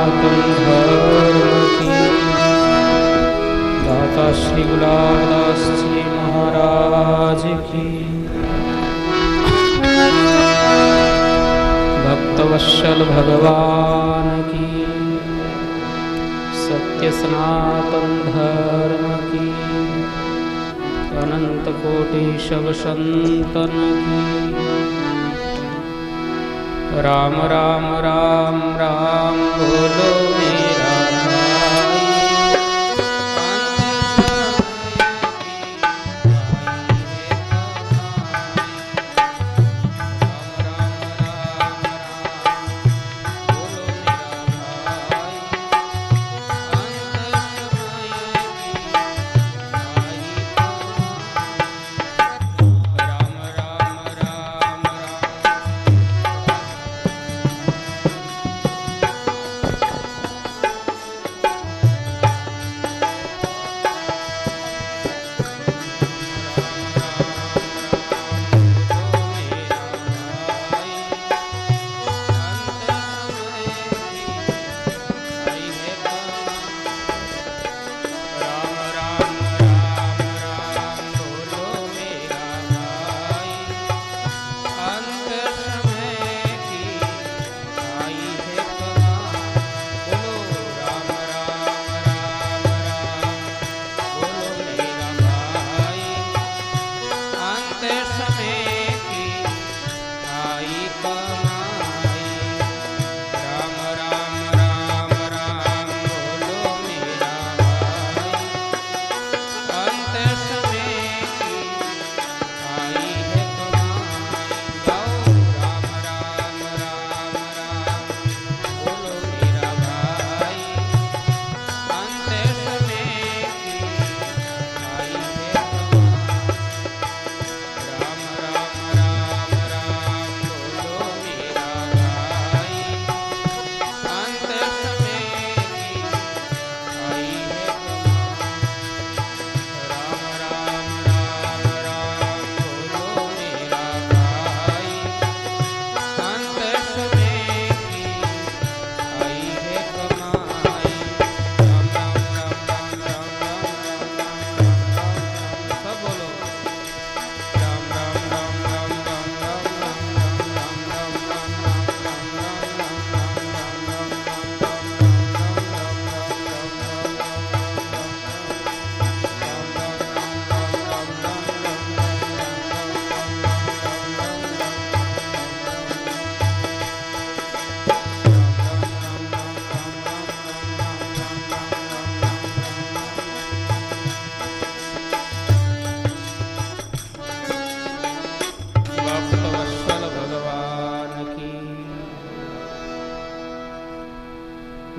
सनातन धर्म की। दाता श्री गुलाबदास जी महाराज की। भक्तवत्सल भगवान की। सत्य सनातन धर्म की। अनंत कोटि शव संतन की। राम राम राम राम बोलो मेरा भाई।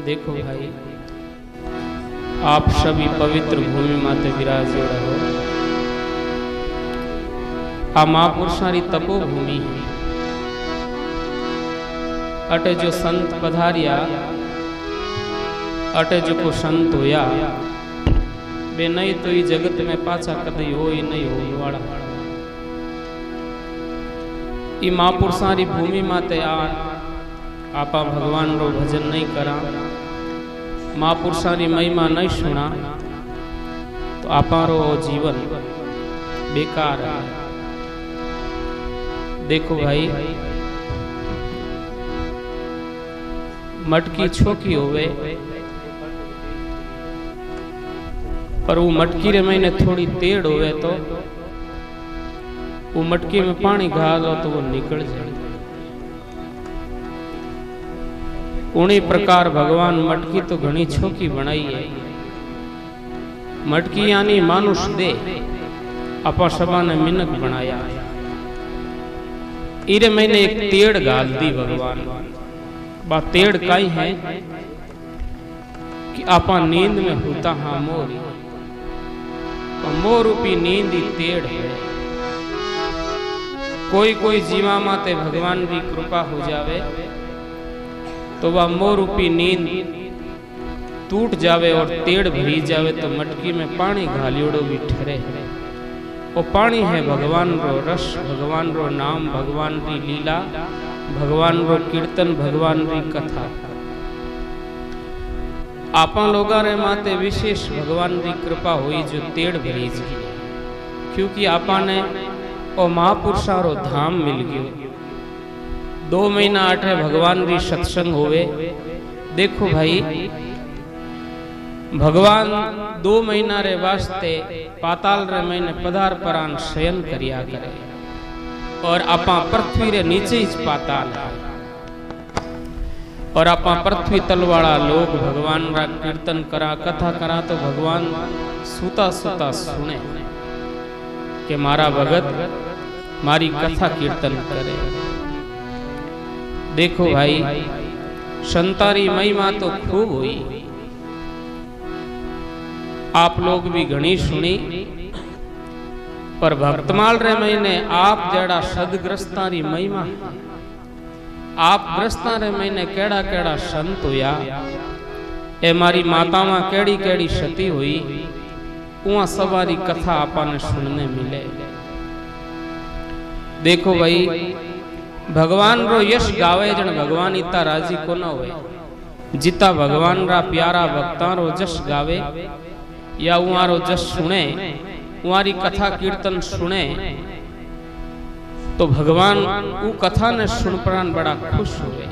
देखो भाई, आप सभी पवित्र भूमि माते विराजे रहो। आ महापुरुषारी तपोभूमि अटे जो संत पधारिया, अटे जो को संत होया, बे नहीं तो ये जगत में पाछा कदई हो ही नहीं हो वाला। ई महापुरुषारी भूमि माते आपा भगवान रो भजन नहीं करा, महापुरुषारी महिमा नहीं सुना, तो आपारो जीवन बेकार है। देखो भाई, मटकी छोकी होवे, पर वो मटकी रे मैंने थोड़ी तेड़ होवे तो वो मटकी में पानी घालो तो वो निकल जाए। उन्हीं प्रकार भगवान मटकी तो घनी छोकी बनाई है। मटकी यानी मानुष दे, अपा सभा ने मिनक बनाया। इरे मैंने एक तेड़ गाल दी भगवान। बा तेड़ काई है कि आपा नींद में होता हाँ मोरी, मोर रूपी नींद ही तेड़ है। कोई कोई जीवा माते भगवान की कृपा हो जावे तो वह मोर रूपी नींद टूट जावे और तेड़ भरी जावे तो मटकी में पानी घालियोड़ो भी ठहरे। वो पानी है भगवान रो रस, भगवान रो नाम, भगवान री लीला, भगवान रो कीर्तन, भगवान री कथा। आपा लोगा रे माते विशेष भगवान की कृपा हुई जो तेड़ भरी जी, क्योंकि आपा ने ओ महापुरुषा रो धाम मिल गयो। 2 महीना अठे भगवान री सत्संग होवे। देखो भाई, भगवान 2 महीना रे वास्ते पाताल रे महीने पधार परान शयन करिया करे और आपा पृथ्वी रे नीचे ही पाताल है और आपा पृथ्वी तलवाड़ा लोग भगवान रा कीर्तन करा कथा करा तो भगवान सूता सूता सुने कि मारा भगत मारी कथा कीर्तन करे। देखो भाई, संतारी महिमा तो खूब हुई, आप लोग भी घणी सुनी, पर भक्तमाल रे महीने आप जड़ा सदग्रस्ता री महिमा, आप ग्रस्ता रे महीने केड़ा केड़ा संत हुआ, ए मारी मातावां केड़ी केड़ी सती हुई, उहाँ सवारी कथा आपाने सुनने मिले। देखो भाई, भगवान रो यश गावे जन भगवान इता राजी को न होए, जिता भगवान रा प्यारा भक्ता रो जश गावे या उहाँ रो जश सुने, उहारी कथा कीर्तन सुने, तो भगवान वो कथा ने सुन प्राण बड़ा खुश हुए।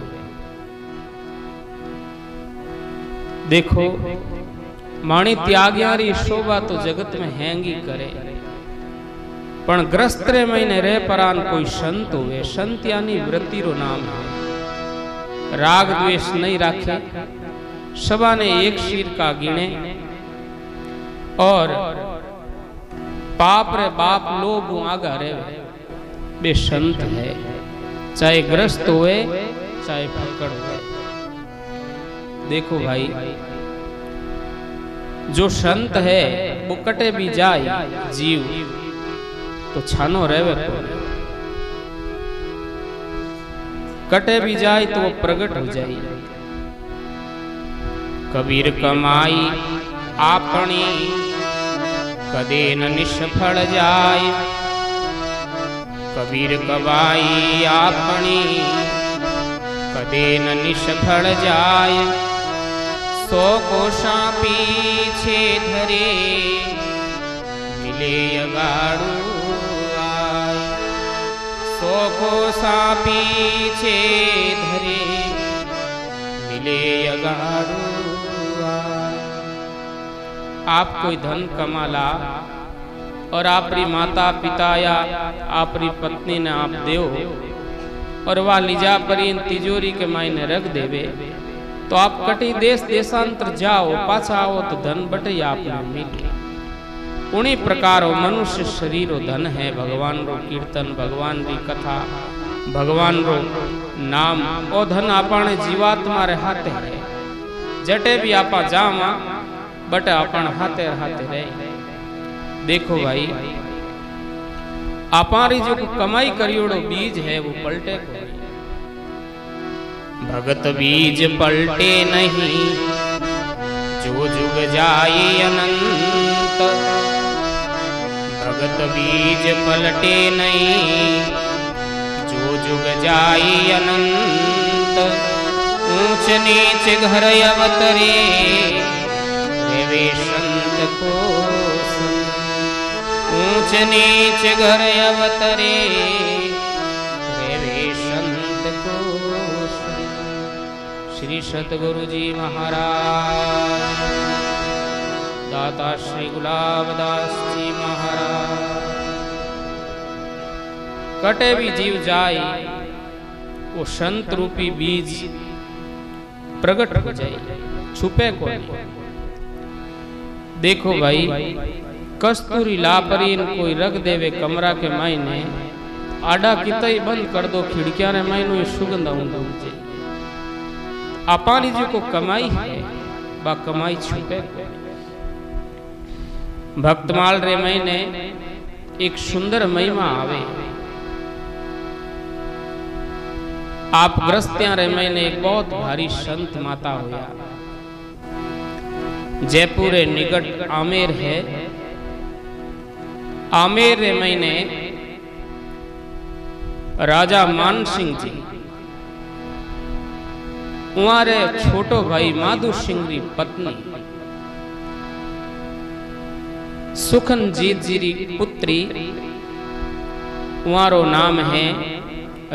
देखो, माणी त्याग्यारी शोभा तो जगत में हैंगी करे, पण ग्रस्त रे महीने रे परान कोई संत हुए। संत यानी वृत्ति रो नाम है, राग द्वेष नहीं राखे, सभा ने एक शीर का गिने और पाप रे बाप लोभ आगा रे बे संत है, चाहे ग्रस्त हुए चाहे फकड़ हुए। देखो भाई, जो संत है वो कटे भी जाए जीव तो छानो रेवे, कटे भी जाए तो वो प्रगट हो जाए। कबीर कमाई आपनी कदे न निष्फल जाए, कबीर कमाई आपनी कदे न निष्फल जाए। 100 कोषा पीछे धरे मिले अगाड़ू आए, 100 कोषा पीछे धरे मिले अगाड़ू आए। आप कोई धन कमाला और आपरी माता पिता या आपरी पत्नी ने आप देव और वह लिजा परी तिजोरी के मायने रख देवे, तो आप कटी देश देशांतर जाओ, पाछा आओ तो धन बटे आपने मिले। उन्हीं प्रकार मनुष्य शरीर धन है, भगवान रो कीर्तन, भगवान की कथा, भगवान रो नाम ओ धन आपने जीवात्मा रे हाथे है। जटे भी आपा जावा बटे अपन हाथे हाथे रहे। देखो भाई, आपारी जो कमाई करियोड़ो बीज है वो पलटे को, भगत बीज पलटे नहीं जो जुग जाए अनंत। भगत बीज पलटे नहीं जो जुग जाए अनंत। ऊंच नीच घर अवतरे वे संत को, ऊंच नीच घर अवतरे वे संत को। श्री सतगुरु जी महाराज, दाता श्री गुलाबदास जी महाराज। कटे भी जीव जाए वो संत रूपी बीज प्रगट हो जाए, छुपे को नहीं। देखो भाई, कस्तूरी लापरीन कोई रख देवे कमरा के मायने, आडा कितना ही बंद कर दो खिड़कियां रे मायनो ये सुगंध आऊंगा मुझे। आपानी जी को कमाई है, बा कमाई छुपे। भक्तमाल रे महीने एक सुंदर महिमा आवे। आप ग्रस्त्या रे महीने एक बहुत भारी संत माता होया। जयपुर निकट आमेर है। आमेर रे महीने राजा मान सिंह जी उहारे छोटो भाई माधु सिंह री पत्नी सुखनजीत जी री पुत्री, उहारो नाम है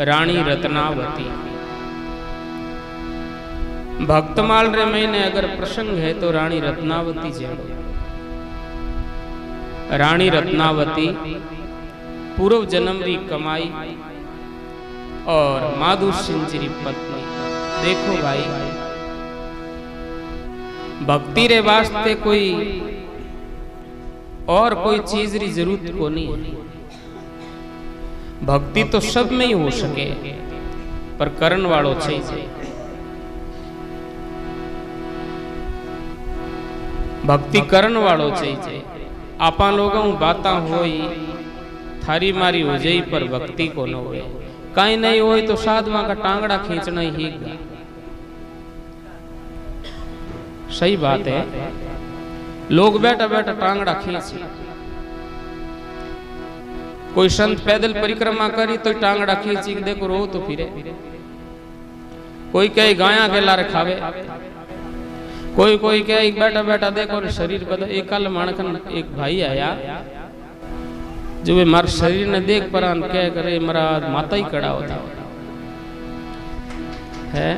रानी रत्नावती। भक्तमाल रे महीने अगर प्रसंग है तो रानी रत्नावती जेड़ो। रानी रत्नावती पूर्व जन्म री कमाई और माधु सिंह जी री पत्नी। देखो भाई, भक्ति रे वास्ते कोई और कोई चीज री जरूरत को नहीं है। भक्ति तो सब में ही हो सके, पर करण वालों चाहिए। भक्ति करण वालों चाहिए। आपा लोगों बाता होई थारी मारी हो जाई, पर भक्ति को न होए। कहीं नहीं होई तो साधवा का टांगड़ा खींचना ही। सही बात है, लोग बैठा बैठा टांगड़ा खींच। कोई संत पैदल परिक्रमा करी तो टांगड़ा खींची, देखो रो तो फिरे। कोई कहे गाया के लारे खावे, कोई कोई कहे बैठा बैठा देखो शरीर बदल। एक कल मानकन एक भाई आया जो वे मारे शरीर ने देख पर कह करे मरा माता ही कड़ा होता है।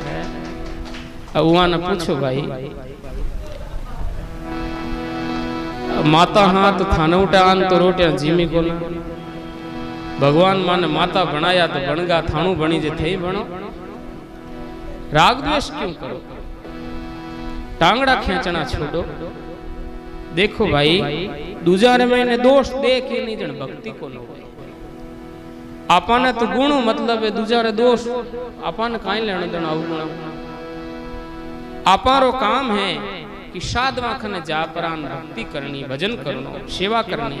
अब वहां ने पूछो भाई, माता हाँ तो थाना उठा आन तो रोटियां जीमी को ना। भगवान माने माता बनाया तो बनगा, थानू बनी जे थे बनो। राग द्वेष क्यों करो, टांगड़ा खींचना छोड़ो। देखो भाई, दूसरे महीने दोष देख ही नहीं जन भक्ति को न हो। आपने तो गुणों मतलब है, दूसरे दोष आपने काई लेना देना अवगुण। आपारो काम है कि साधवा खने जा परान भक्ति करनी, भजन करनो, सेवा करनी।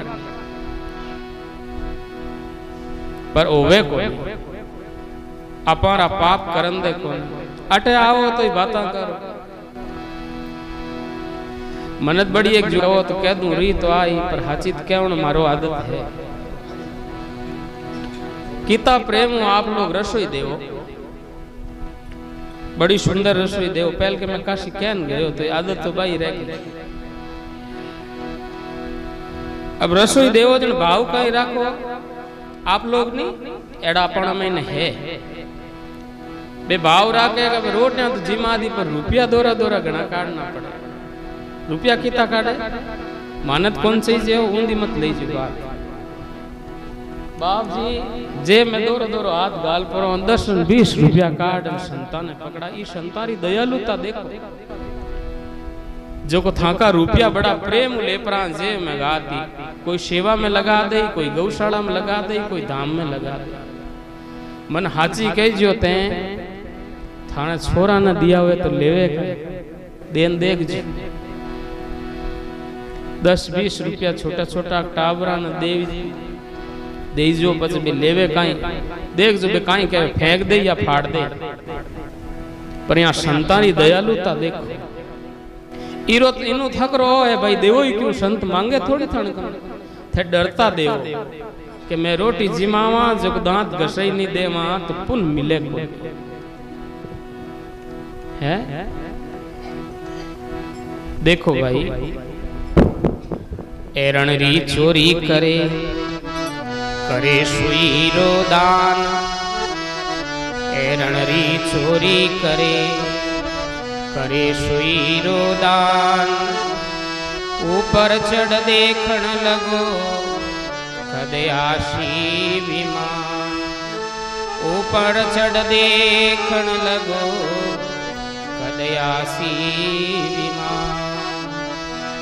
पर ओवे को अपारा पाप करन दे को अटे आओ तो बाता करो। मनत बड़ी एक जो तो कह दूं री तो आई, पर हाचित कहण मारो आदत है। किता प्रेम आप लोग रसोई देवो, बड़ी सुंदर रसोई देवो। पहल के मैं काशी कहन गयो तो आदत तो भाई रह गई। अब रसोई देवो जन भाव कहीं राखो आप लोग नहीं एड़ापण में है। बे भाव राखे रोटियां तो जिमा दी, पर रुपया दोरा दोरा घना काटना पड़े। रुपया किता काटे, मानत कौन सी जे ऊंधी मत ले जी बात। बाप जी जे मैं दोरो दोरो हाथ गाल पर 10-20 रुपया काट संतान ने पकड़ा। ई संतारी दयालुता देखो, जो को थाका रुपया बड़ा प्रेम ले परान जे में गा दी। कोई सेवा में लगा दे, कोई गौशाला में लगा दे, कोई धाम में लगा दे। मन हाची कह जो ते थाने छोरा न दिया हुए तो लेवे देन देख जी। 10-20 रुपया छोटा छोटा टावरा न दे जो बच भी लेवे काई देख जो बे काई कहे फेंक दे या फाड़ दे। पर यहाँ संतानी दयालुता देखो। इरो इनु थकरो है भाई, देवो ही क्यों संत मांगे थोड़ी थण थे डरता देवो कि मैं रोटी जिमावा जो दांत घसई नहीं देवा तो पुन मिले को है। देखो भाई, एरण री चोरी करे करे सुईरो दान। एरण री चोरी करे करे सुईरो दान। ऊपर चढ़ देखण लगो कदे आशी विमान। ऊपर चढ़ देखण लगो कदे आशी विमान।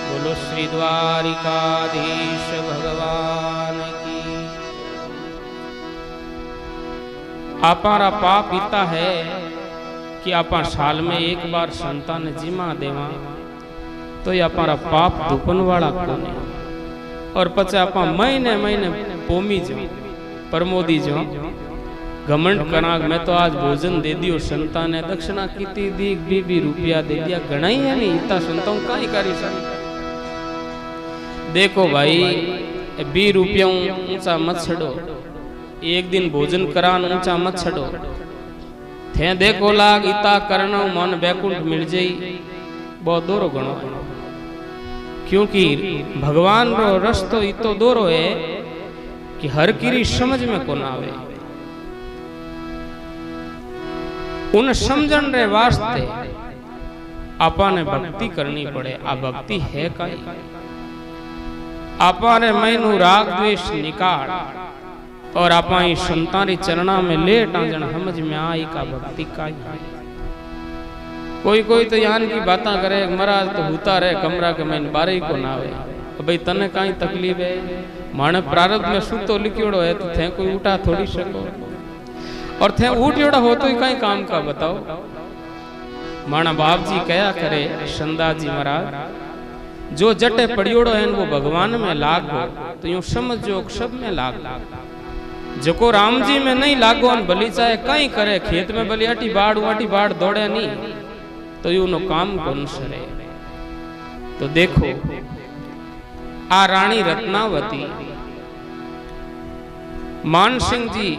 बोलो श्री द्वारिकाधीश भगवान की। आपारा पाप इता है कि आपा साल में एक बार संतान जिमा देवा तो ये आपारा पाप दुपन वाला कोने। और पचे आपा महीने महीने पोमी जो परमोदी जो घमंड करा मैं तो आज भोजन दे दियो संतान ने दक्षिणा कीती दी 20 रुपया दे दिया घना ही है नहीं इतना संतान कहीं करी सकता। देखो भाई 20 रुपया ऊंचा मत छड़ो, एक दिन भोजन करान ऊंचा मत छड़ो। थे देखो लाग इता करनो मन बैकुंठ मिल जाई बहुत दोरो गणो है। क्योंकि भगवान रो रस्तो इतो दोरो है कि हर किरी समझ में को ना आवे। उन समझन रे वास्ते आपाने भक्ति करनी पड़े। आ भक्ति है काई? आपाने मैनू राग द्वेष निकाल और आपा ही संतारी चरणा में लेट आ जन समझ में आई का भक्ति काई। कोई तो यान की बातें करे महाराज तो होता रहे कमरा के मैंने बारे को ना आवे। तो भाई तने काई तकलीफ है? माने प्रारब्ध में शू तो लिखियोड़ो है तो थे कोई उठा थोड़ी सको और थे उठियोड़ा हो तो ही कई काम का बताओ। माना बाप जी कया करे संदास जी महाराज जो जटे पड़ियोड़ो है वो भगवान में लागो तो यूं समझो सब में लाग जको राम जी में नहीं लागो और बलि चाहे कई करे खेत में बलि अटी बाड़ दौड़े नहीं तो यूं नो काम कौन सरे। तो देखो आ रानी रत्नावती मान सिंह जी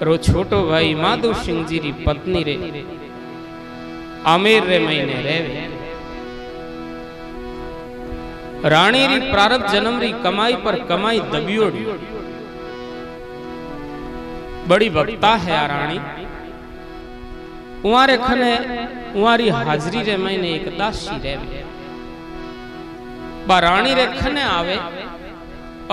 रो छोटो भाई माधव सिंह जी री पत्नी रे आमेर रे महीने रेवे। रानी री प्रारब्ध जन्म री कमाई पर कमाई दबियोड़ी बड़ी भक्ता है आ रानी। उहारे खने उहारी हाजरी रे महीने एक दासी रेवे। बा रानी रे खने आवे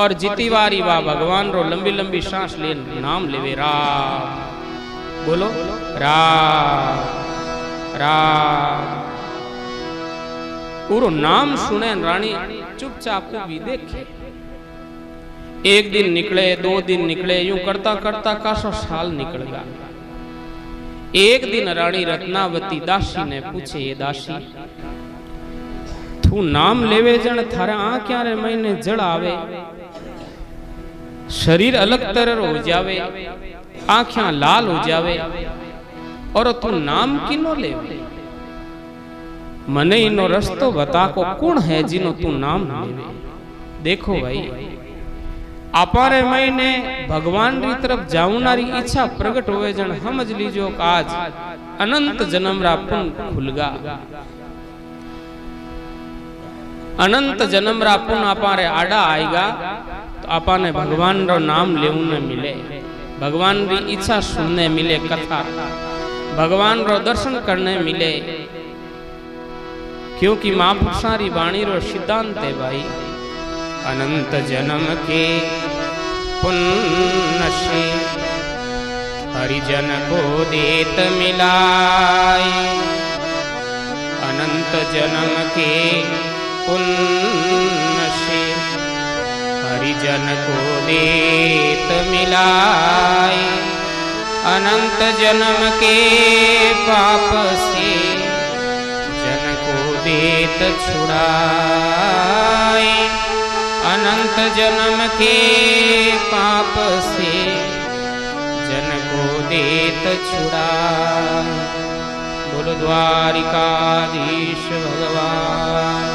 और जीती वारी बा भगवान रो लंबी लंबी सांस ले नाम लेवे राम। बोलो राम राम। पूरो नाम सुने रानी चुपचाप को भी देखे। एक दिन निकले 2 दिन निकले यूं करता करता काशो साल निकल गया। एक दिन रानी रत्नावती दासी ने पूछे ये दासी तू नाम लेवे जन थारे आंख्या रे महीने जड़ आवे शरीर अलग तरह हो जावे आंख्या लाल हो जावे और तू नाम किनो लेवे? मने इनो रस्तो बता को कौन है जिनो तू नाम लेवे? देखो भाई अपारे महीने भगवान री तरफ जाऊनारी इच्छा प्रकट होवे जन समझ लीजो आज अनंत जन्म रा पुण्य खुलगा। अनंत जन्म रा पुण्य अपारे आड़ा आएगा तो अपाने भगवान रो नाम लेने मिले, भगवान री इच्छा सुनने मिले, कथा भगवान रो दर्शन करने मिले। क्योंकि महापुरुषा री वाणी रो सिद्धांत है भाई अनंत जन्म के पुण्य से हरिजन को देत मिलाई। अनंत जन्म के पुण्य से हरिजन को देत मिलाई। अनंत जन्म के पाप से जन को देत छुड़ाई। अनंत जन्म के पाप से जन को देत छुड़ाई। बोलो द्वारिकाधीश भगवान।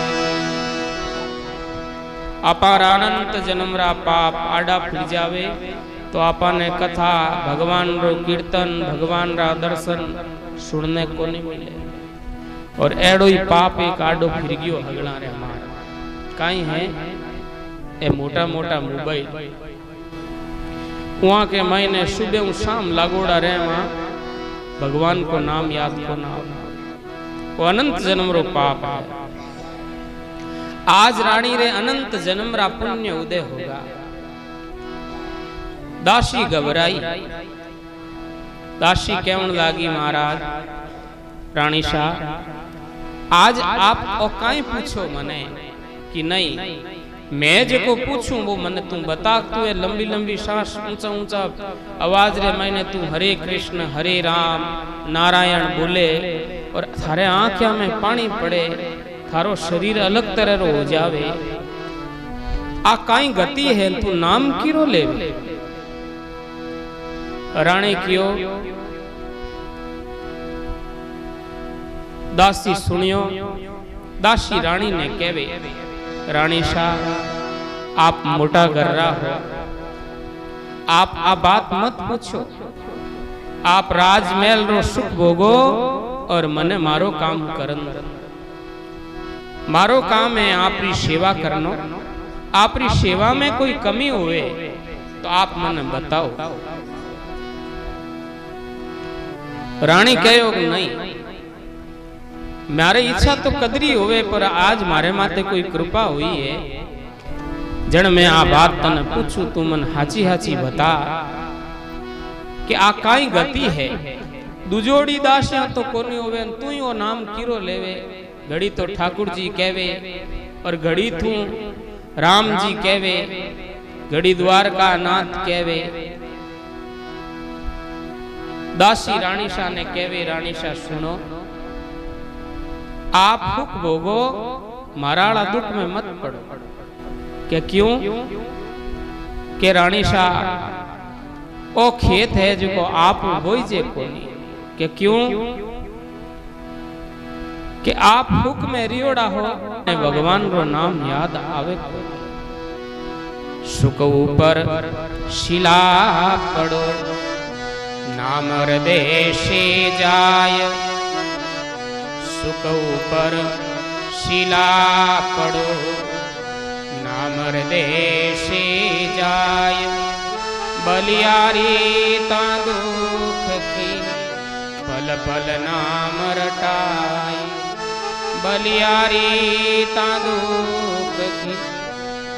अपार अनंत जन्म रा पाप आड़ा फिर जावे तो आपने कथा भगवान रो कीर्तन भगवान रा दर्शन सुनने को नहीं मिले। और एड़ो ही पाप एक आडो फिर गयो हगला रे हमारा काई है ए मोटा मोटा मोबाइल वहां के महीने सुबह शाम लागोड़ा रहे वहां भगवान को नाम याद को ना वो अनंत जन्म रो पाप है। आज रानी रे अनंत जन्म रा पुण्य उदय होगा। दासी घबराई। दासी कहन लागी महाराज रानी शाह आज आप औकाई पूछो मने कि नहीं मैं जो पूछूं वो मने तू बता। तू लंबी लंबी सांस ऊंचा ऊंचा आवाज रे मैंने तू हरे कृष्ण हरे राम नारायण बोले और थारे आंखों में पानी पड़े थारो शरीर अलग तरह रो हो जावे। आ काई गति है तू नाम किरो ले? रानी कियो दासी सुनियो। दासी रानी ने कहवे रानी शाह आप मोटा गर्रा हो, आप आ बात मत पूछो। आप राजमहल रो सुख भोगो और मने मारो काम करन। मारो काम है आपरी सेवा करनो। आपरी सेवा में कोई कमी हुए तो आप मने बताओ। रानी कहो कि नहीं, मारे इच्छा तो कदरी होवे पर आज मारे माते कोई कृपा हुई है। जन मैं आ बात तने पूछू तू मन हाची हाची बता कि आ काई गति है। दुजोड़ी दासियां तो कोनी होवे तू ही वो नाम किरो लेवे। घड़ी तो ठाकुर जी कहवे और घड़ी तू राम जी कहवे, घड़ी द्वारका नाथ कहवे। दासी रानी शाह ने कहवे, रानी शाह सुनो, आप दुख भोगो, माराला दुख में मत पड़ो। क्या क्यों? के रानी शाह ओ खेत है जो आप बोई जे कोनी। क्या क्यों? कि आप हुक में रियोड़ा हो भगवान रो नाम याद आवे। सुख ऊपर शिला पड़ो, नाम हृदय से जाय। सुख ऊपर शिला पड़ो, नाम हृदय से जाय। बलियारी ता दुख की पल पल नाम रटाई। बलियारी ता दुख की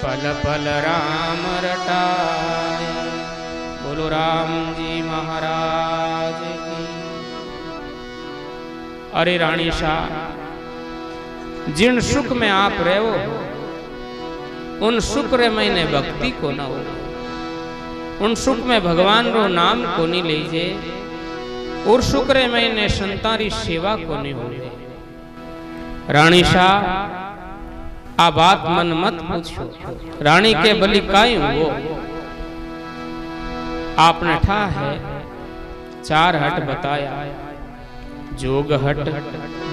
पल पल राम रटाई। बोलो राम जी महाराज की। अरे रानी शाह, जिन सुख में आप रहो उन सुख रे मैंने भक्ति को न हो। उन सुख में भगवान रो नाम को नहीं लीजे और सुख रे मैंने संतारी सेवा को नहीं हो। रानी शाह आ बात मन मत पूछो। रानी के बलि काई हुओ। आपने ठा है 4 हट बताया, जोग हट,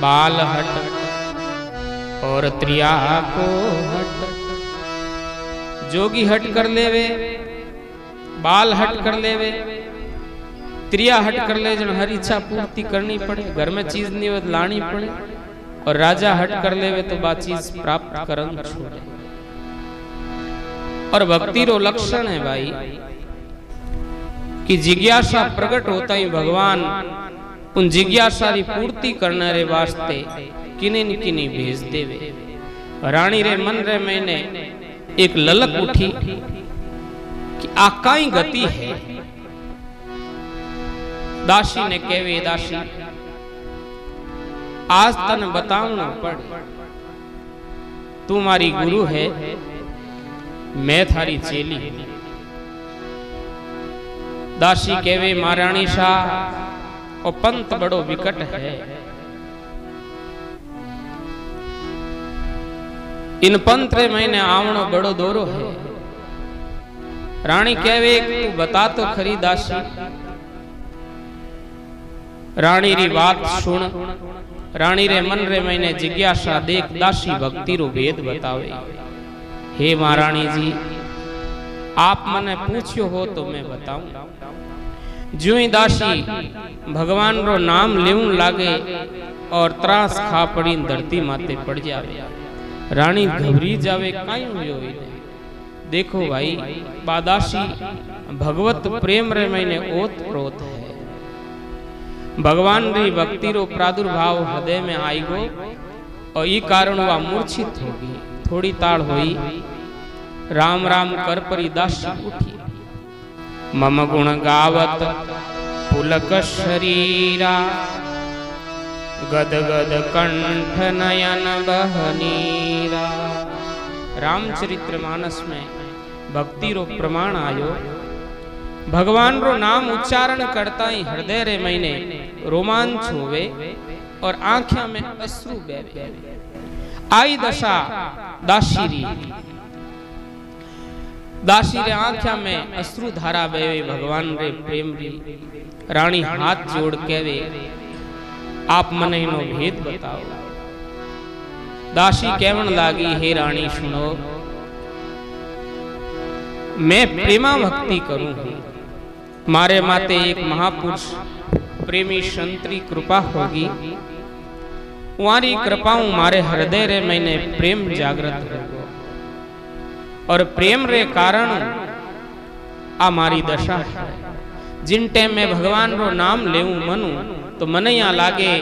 बाल हट और त्रिया को हट। जोगी हट कर लेवे, बाल हट कर लेवे, त्रिया हट कर ले जन हर इच्छा पूर्ति करनी पड़े, घर में चीज नहीं हो लानी पड़े। और राजा हट कर लेवे तो बा चीज प्राप्त करन छोड़े। और भक्ति रो लक्षण है भाई कि जिज्ञासा प्रकट होता ही भगवान उन जिज्ञासा री पूर्ति करने रे वास्ते किने न किने भेज देवे। रानी रे मन रे मैंने एक ललक उठी कि आकाई गति है। दासी ने कहवे, दासी आज तन बतावना पड़। तू मारी गुरु है, मैं थारी चेली। दासी कहवे, महारानी शाह ओ पंत बड़ो विकट है। इन पंत रे मैंने आवणो बड़ो दोरो है। रानी कहवे, तू बता तो खरी दासी। रानी री बात सुन। रानी रे मन रे मैंने जिज्ञासा देख दासी भक्ति रो भेद बतावे। हे महारानी जी, आप मने पूछ्यो हो तो मैं बताऊं। ज्यों ही दासी भगवान रो नाम लेवन लागे और त्रास खा पड़ी धरती माते पड़ जावे। रानी घबरी जावे, काई हुयो इने। देखो भाई, बादासी भगवत प्रेम रे मैंने ओत प्रोत है। भगवान री भक्ति रो प्रादुर्भाव हृदय में आई गो और ई कारण वह मूर्छित होगी। थोड़ी ताड़ हुई, राम राम कर परी दासी उठी। मम गुण गावत पुलक शरीरा, गद गद कंठ नयन बहनीरा। रामचरितमानस में भक्ति रो प्रमाण आयो। भगवान रो नाम उच्चारण करता ही हृदय रे मैंने रोमांच होवे और आंखों में अश्रु बहे। आई दशा दासी री। दासी रे आंखों में अश्रु धारा बहे भगवान रे प्रेम री। रानी हाथ जोड़ कहवे, आप मने इनो भेद बताओ। दासी कहवन लागी, हे रानी सुनो, मैं प्रेमा भक्ति करूं हूं। मारे माते एक महापुरुष प्रेमी संतरी कृपा होगी, वारी कृपाओं मारे हृदय रे मैंने प्रेम जागृत होगो और प्रेम रे कारण आ मारी दशा है। जिन टाइम में भगवान रो नाम लेऊं मनू तो मन यहाँ लागे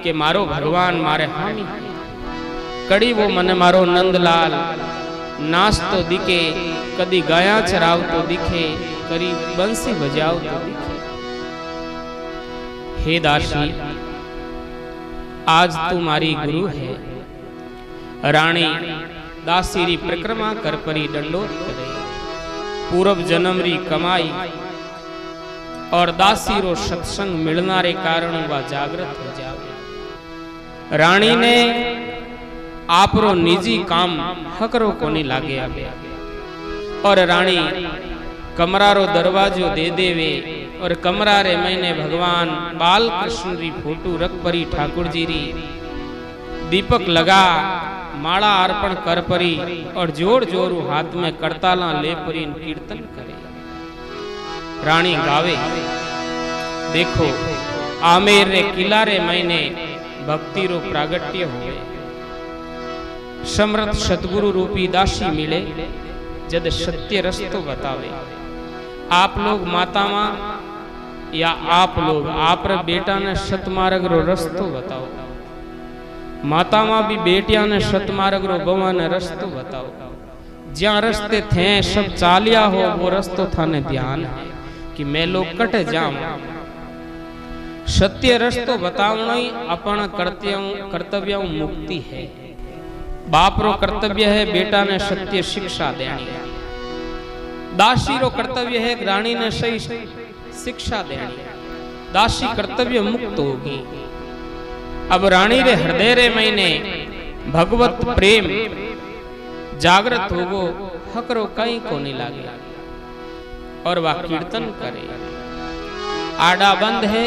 कि मारो भगवान मारे हामी कड़ी वो मन मारो नंदलाल नाच तो दिखे, कदी गाया चराव तो दिखे, करी बंसी बजाओ तो दिखे। हे दासी आज तू मारी गुरु है। रानी दासी री परिक्रमा कर परी दंडोत करे, पूर्व जन्म री कमाई और दासी रो सत्संग मिलना रे कारण वह जागृत हो जावे। रानी ने आपरो निजी काम हकरो कोनी लागे आवे और रानी कमरा रो दरवाजो दे देवे और कमरा रे मैंने भगवान बाल कृष्ण री फोटो रख परी ठाकुर जी री दीपक लगा माला अर्पण कर परी और जोर जोर हाथ में करताला ले परी कीर्तन करे। रानी गावे देखो आमेर रे किला रे मैंने भक्ति रो प्रागट्य हुए, समर्थ सतगुरु रूपी दासी मिले जद सत्य रस्तो बतावे। आप लोग माता मां या आप लोग आप रे बेटा ने सतमार्ग रो रस्तो बताओ, माता मां भी बेटिया ने सतमार्ग रो बवा ने रस्तो बताओ। ज्या रस्ते थे सब चालिया हो वो रस्तो थाने ध्यान है कि मैं लोग कट जाऊं। सत्य रस्तो बतावना ही अपन कर्तव्य मुक्ति है। बाप रो कर्तव्य है बेटा ने सत्य शिक्षा देनी, दासी रो कर्तव्य है रानी ने सही शिक्षा देनी। दासी कर्तव्य मुक्त होगी। अब रानी रे हृदय रे मैंने भगवत प्रेम जागृत होगो, हकरो कहीं को नहीं लागे और वह कीर्तन करे। आड़ा बंद है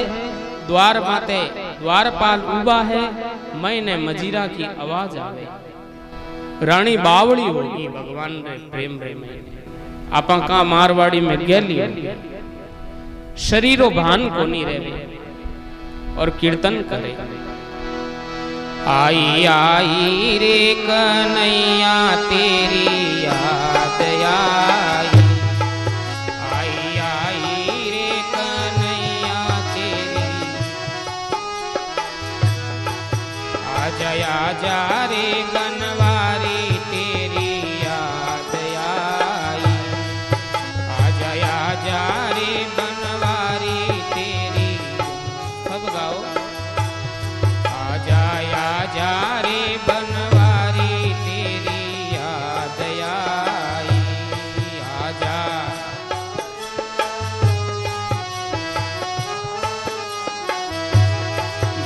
द्वार माते द्वारपाल उबा है, मैंने मजीरा की आवाज आवे। रानी बावड़ी होगी भगवान रे प्रेम रे में आपा का मारवाड़ी में गेली शरीरो भान को नहीं रहे और कीर्तन करे। आई आई रे कन्हैया तेरी याद आई, आई आई रे कन्हैया तेरी आजा आजा रे बनवारी तेरी याद आई, आजा आजा रे बनवारी तेरी। सब गाओ आजा आजा रे बनवारी तेरी याद आई, आजा।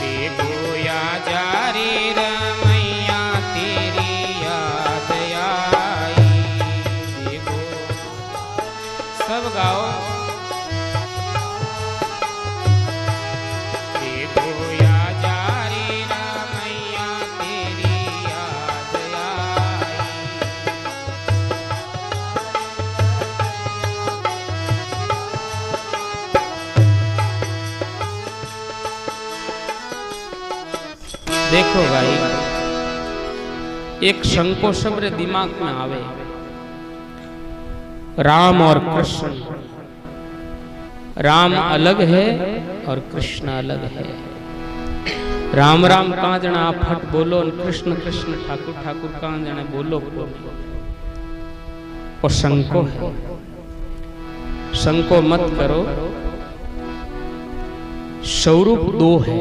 देखो आजा रे रमैया तेरी याद आई, देखो सब गाओ देखो आजा रे रमैया तेरी याद आई। देखो भाई एक शंको शब्द दिमाग में आवे, राम और कृष्ण। राम अलग है और कृष्ण अलग है। राम राम कहाँ जना आप फट बोलो, कृष्ण कृष्ण ठाकुर ठाकुर कहाँ जना बोलो बोलो। और शंको है, शंको मत करो। स्वरूप दो है,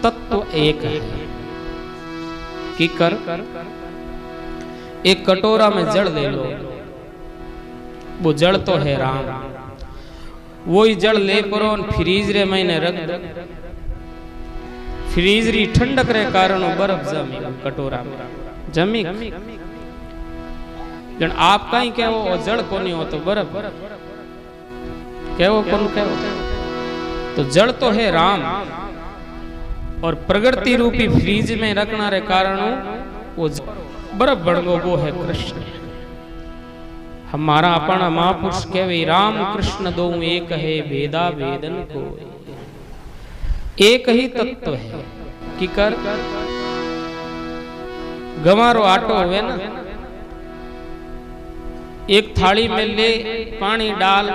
तत्व एक है। कि कर एक कटोरा में जल ले लो, वो जल तो है राम, वही जल ले परो फ्रीज रे मैंने रख दो, फ्रीज री ठंडक रे कारण बर्फ जमी कटोरा में जमी। जन आप कहीं कहो जल कोनी हो तो बर्फ कहो कौन कहो, तो जल तो है राम और प्रकृति रूपी फ्रीज में रखना रे कारण वो बर्फ बन गो, वो है कृष्ण। हमारा अपना महापुरुष कहवे राम कृष्ण दो एक है भेदा वेदन को, एक ही तत्व है कि कर गंवारो आटो हुए ना, एक थाली में ले पानी डाल,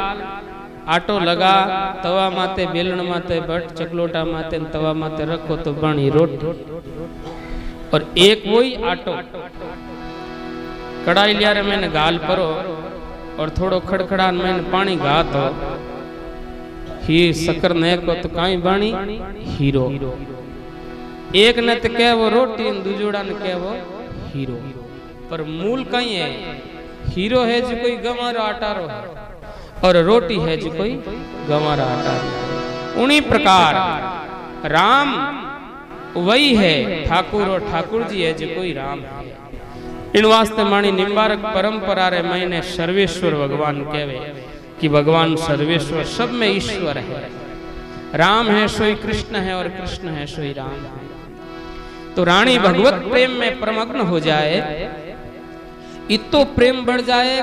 आटो लगा, तवा माते बेलन माते बट चकलोटा माते तवा माते रखो तो बनी रोटी। और एक वही आटो कढ़ाई लिया रे मैंने गाल परो और थोड़ो खड़खड़ा मैंने पानी गा तो ही शक्कर ने को तो काई बाणी हीरो। एक ने तो कह वो रोटी दूजोड़ा ने कह वो हीरो, पर मूल कहीं है हीरो है जो कोई गंवारो आटारो है और रोटी है जो कोई गंवारा आटारो। उन्हीं प्रकार राम वही है ठाकुर और ठाकुर जी है जो कोई राम है। इन वास्ते मानी निम्बारक परंपरा रे मैंने सर्वेश्वर भगवान कहवे कि भगवान सर्वेश्वर, सब में ईश्वर है। राम है सोई कृष्ण है और कृष्ण है सोई राम है। तो रानी भगवत प्रेम में परमग्न हो जाए, इतो प्रेम बढ़ जाए,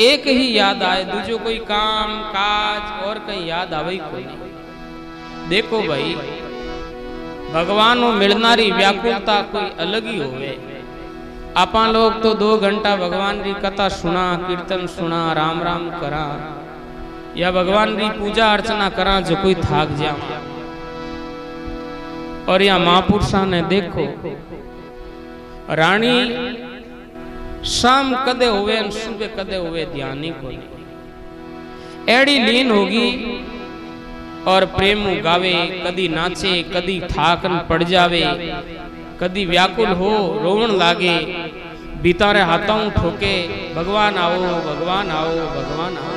एक ही याद आए, दूजो कोई काम काज और कहीं याद आवे कोई नहीं। देखो भाई भगवानो मिलनारी व्याकुलता कोई अलग ही होवे। आपा लोग तो 2 घंटा भगवान की कथा सुना, कीर्तन सुना, राम राम करा या भगवान की पूजा अर्चना करा जो कोई थाक जा। और या महापुरुषा ने देखो रानी शाम कदे हुए सुबह कदे हुए ध्यान ही को एड़ी लीन होगी और प्रेम गावे, कदी नाचे, कदी थाकन पड़ जावे, कदी व्याकुल हो रोवन लागे, बितारे हाथों ठोके भगवान आओ भगवान आओ भगवान आओ।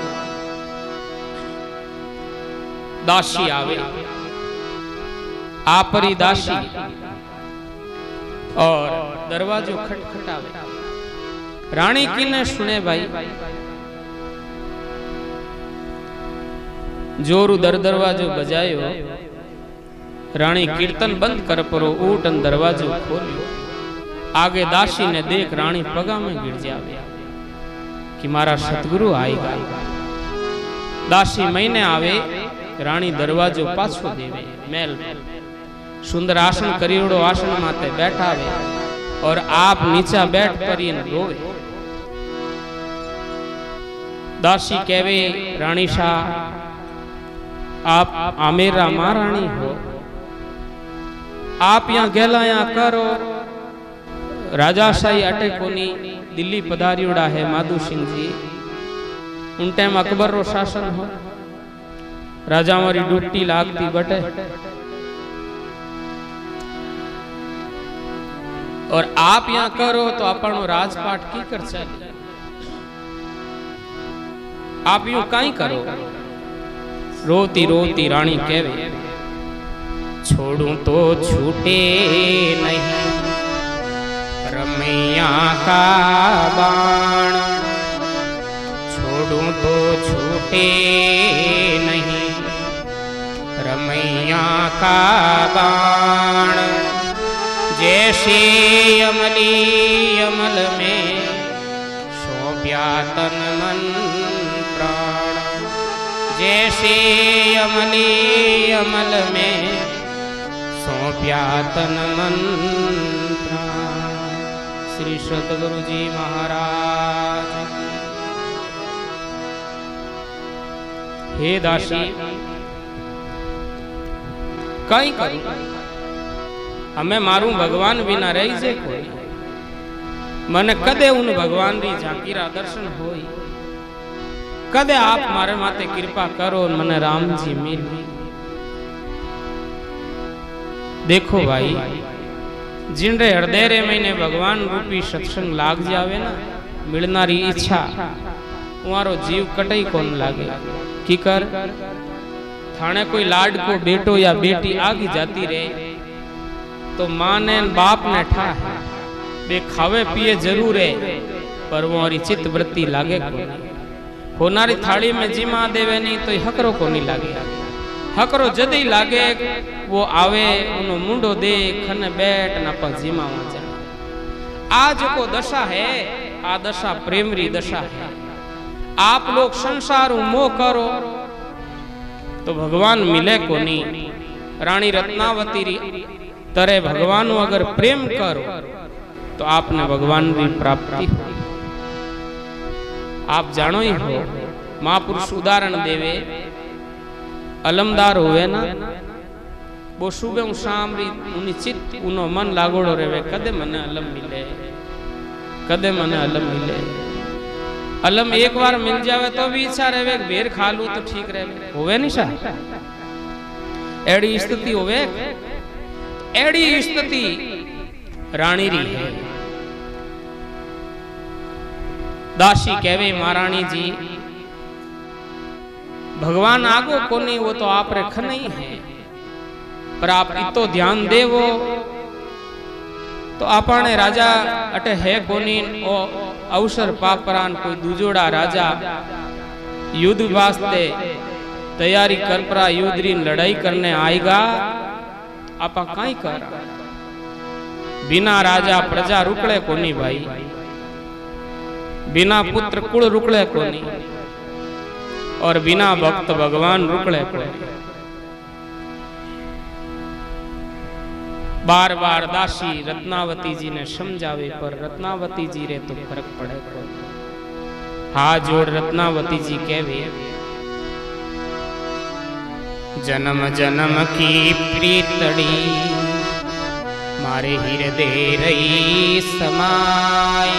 दासी आवे आपरी दासी और दरवाजो खटखटावे। रानी किने सुने भाई जोरू दरवाजो बजायो, रानी कीर्तन बंद कर परो ऊटन दरवाजो खोलियो। आगे दासी ने देख रानी पगा में गिर जावे कि मारा सतगुरु आएगा। दासी महीने आवे, रानी दरवाजो पाछो देवे, मेल सुंदर आसन करीड़ो आसन माते बैठावे और आप नीचा बैठ पर रोवे। दासी कहवे रानी शाह आप आमेरा महारानी हो, आप यहाँ गेला यहाँ करो। राजाशाही अटे कोनी दिल्ली पधारियोड़ा है माधु सिंह जी, उन टाइम अकबर रो शासन हो, राजा मारी ड्यूटी लागती बटे और आप यहाँ करो तो अपनो राजपाट की कर चले, आप यूं काई करो। रोती रोती रानी कहवे छोड़ू तो छूटे नहीं रमैया का बाण, छोड़ू तो छूटे नहीं रमैया का बाण। जैसे अमली अमल में सौंप्या तन मन प्राण, जैसे अमली अमल में सौंप्या तन मन प्राण। श्री सतगुरु जी महाराज। हे दासी कई करूं, हमें मारू भगवान बिना रही से कोई, मने कदे उन भगवान री झांकीरा दर्शन होई, कदे आप मारे माते कृपा करो मने राम जी मिल। देखो भाई जिनरे हृदय रे महीने भगवान रूपी सत्संग लाग जावे ना, मिलनारी इच्छा तुम्हारो जीव कटई कोन लागे। की कर थाने कोई लाड को बेटो या बेटी आगी जाती रहे तो माँ ने बाप ने ठा है बे खावे पिए जरूर है पर वो हमारी चित्त वृत्ति लागे को होनारी थाली में जीमा देवे नहीं तो हकरो को नहीं लागे। हकरो जदी लागे वो आवे उनो मुंडो दे खने बैठ ना पर जीमा वचन। आज को दशा है, आ दशा प्रेम री दशा है। आप लोग संसार मोह करो तो भगवान मिले को नहीं। रानी रत्नावती तरे भगवान अगर प्रेम करो तो आपने भगवान की प्राप्ति हो। आप जानो ही हो, महापुरुष उदाहरण देवे, अलमदार हुए ना, वो सुबह शाम उनी चित्त उनो मन लागोड़ो रहे, कदे मने अलम मिले, कदे मने अलम मिले। अलम एक बार मिल जावे तो भी इच्छा रहे बेर खा लू तो ठीक रहे, होवे नहीं सा एड़ी स्थिति होवे। एड़ी स्थिति रानी री है। दासी कहवे महारानी जी भगवान आगो कोनी, वो तो आप रेख नहीं है, पर आप इतो ध्यान देवो तो आपने राजा अटे है कोनी। ओ अवसर पापरान कोई दूजोड़ा राजा युद्ध वास्ते तैयारी कर परा, युद्ध लड़ाई करने आएगा, आपा काई कर। बिना राजा प्रजा रुकले कोनी भाई, बिना पुत्र कुल रुकले कोनी, और बिना भक्त भगवान रुकले कोनी। बार बार दासी रत्नावती जी ने समझावे, पर रत्नावती जी रे तो फर्क पड़े को। हाथ जोड़ रत्नावती जी कहवे, जन्म जन्म की प्रीतड़ी मारे हृदय रही समाई।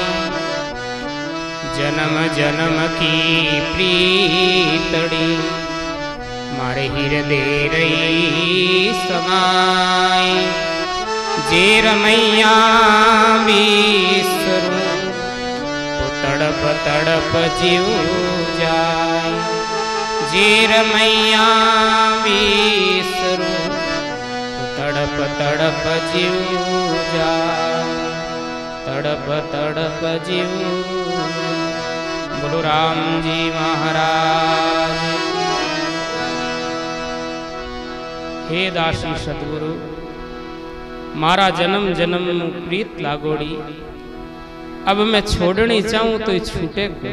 जन्म जन्म की प्रीतड़ी मारे हृदय रही समाई। जे रमैया विसरूं तो तड़प तड़प जीव जाए। जे रमैया विसरूं तो तड़प तड़प जीव जाए, तड़प तड़प जीव। बोलो राम जी महाराज। हे दासी सतगुरु, मारा जन्म जन्म प्रीत लागोड़ी, अब मैं छोड़नी चाहूं तो छूटे को।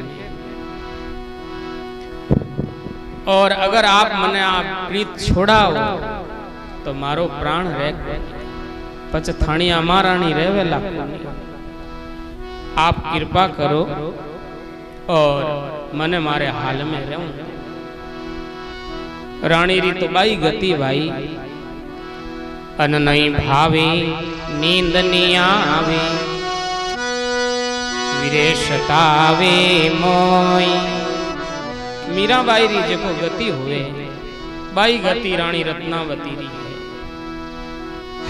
और अगर आप मने आप प्रीत छोड़ाओ तो मारो प्राण रह पच थाणिया महारानी रहेला। आप कृपा करो और मने मारे हाल में रहूं। रानी री तो बाई गति भाई, अन नहीं भावे नींद नहीं आवे, विरेशतावे मोई। मीरा बाई री जो गति हुए, बाई गति रानी रत्नावती री है।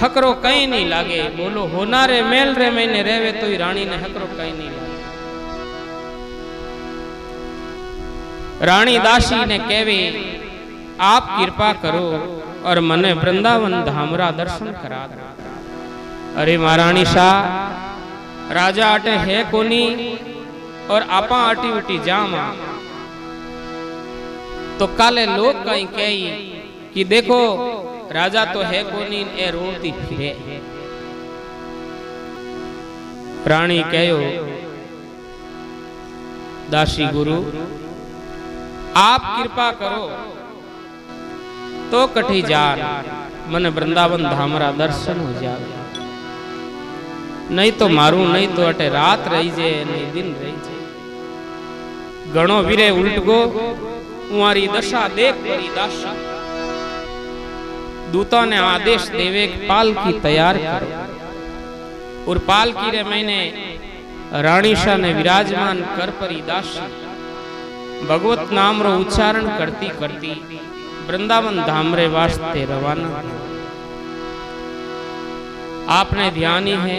हकरो कहीं नहीं लागे, बोलो होना रे मेल रे मैंने रेवे तो रानी ने हकरो कहीं नहीं लागे। रानी दासी ने कहवे, आप कृपा करो और मने वृंदावन धामरा दर्शन करा दो। अरे महारानी शाह, राजा अटे है कोनी और आपा अटी उटी जामा तो काले लोग कहीं कही कि देखो राजा तो है कोनी, ए रोती फिरे। रानी कहो, दासी गुरु आप कृपा करो तो कठी जान मन वृंदावन धामरा दर्शन हो जावे, नहीं तो मारू, नहीं तो अटे रात रही जे, नहीं दिन रही जे। गणो वीरे उल्ट गो उमारी दशा देख करी दासी। दूता ने आदेश देवे पालकी तैयार करो, और पालकी रे मैंने रानी शाह ने विराजमान कर परी दासी भगवत नाम रो उच्चारण करती करती वृंदावन धाम रे वास्ते रवाना। आपने ध्यान ही है